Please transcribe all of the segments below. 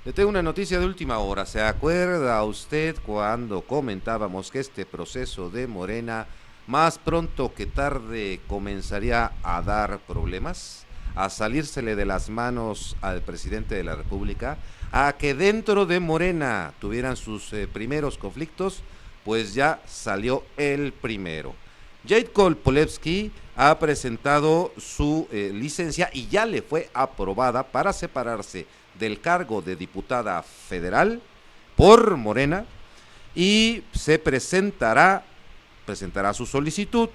Le tengo una noticia de última hora. ¿Se acuerda usted cuando comentábamos que este proceso de Morena más pronto que tarde comenzaría a dar problemas, a salírsele de las manos al presidente de la República, a que dentro de Morena tuvieran sus primeros conflictos? Pues ya salió el primero. Jade Kolpolevsky ha presentado su licencia y ya le fue aprobada para separarse del cargo de diputada federal por Morena y se presentará su solicitud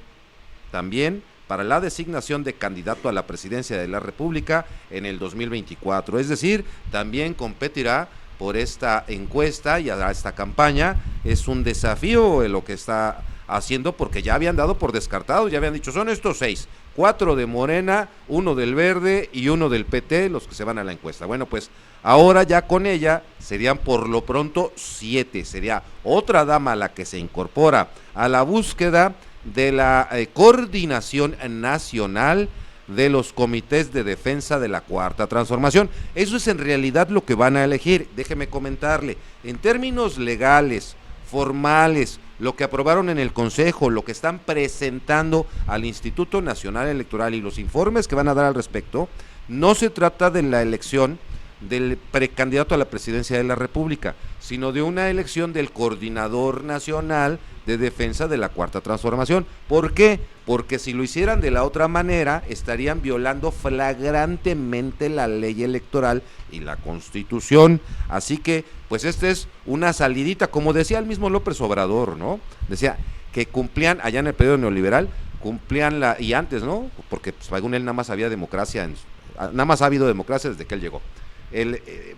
también para la designación de candidato a la presidencia de la República en el 2024. Es decir, también competirá por esta encuesta y a esta campaña. Es un desafío lo que está haciendo, porque ya habían dado por descartados, ya habían dicho, son estos 6, 4 de Morena, 1 del Verde y 1 del PT, los que se van a la encuesta. Bueno, pues ahora ya con ella serían por lo pronto 7, sería otra dama la que se incorpora a la búsqueda de la coordinación nacional de los comités de defensa de la Cuarta Transformación. Eso es en realidad lo que van a elegir. Déjeme comentarle, en términos legales, formales, lo que aprobaron en el Consejo, lo que están presentando al Instituto Nacional Electoral y los informes que van a dar al respecto, no se trata de la elección del precandidato a la presidencia de la República, sino de una elección del coordinador nacional de defensa de la Cuarta Transformación. ¿Por qué? Porque si lo hicieran de la otra manera, estarían violando flagrantemente la ley electoral y la Constitución. Así que, pues esta es una salidita, como decía el mismo López Obrador, ¿no? Decía que cumplían, allá en el periodo neoliberal, cumplían y antes, ¿no? Porque pues, según él nada más había democracia, nada más ha habido democracia desde que él llegó.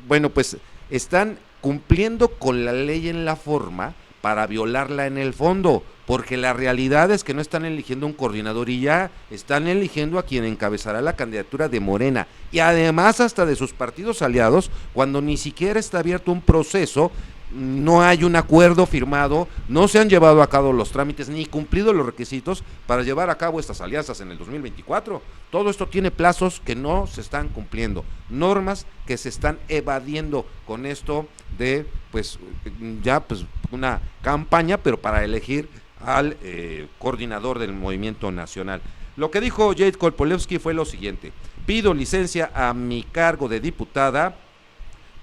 Bueno, pues están cumpliendo con la ley en la forma para violarla en el fondo, porque la realidad es que no están eligiendo un coordinador y ya están eligiendo a quien encabezará la candidatura de Morena, y además hasta de sus partidos aliados, cuando ni siquiera está abierto un proceso, no hay un acuerdo firmado, no se han llevado a cabo los trámites ni cumplido los requisitos para llevar a cabo estas alianzas en el 2024. Todo esto tiene plazos que no se están cumpliendo, normas que se están evadiendo con esto de, pues, ya pues una campaña, pero para elegir al coordinador del movimiento nacional. Lo que dijo Jade Kolpolevsky fue lo siguiente: pido licencia a mi cargo de diputada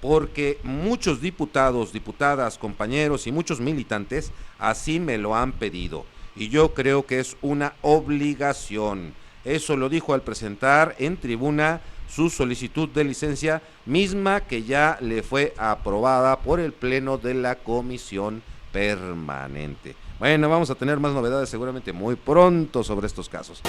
porque muchos diputados, diputadas, compañeros y muchos militantes así me lo han pedido, y yo creo que es una obligación. Eso lo dijo al presentar en tribuna su solicitud de licencia, misma que ya le fue aprobada por el Pleno de la Comisión Permanente. Bueno, vamos a tener más novedades seguramente muy pronto sobre estos casos.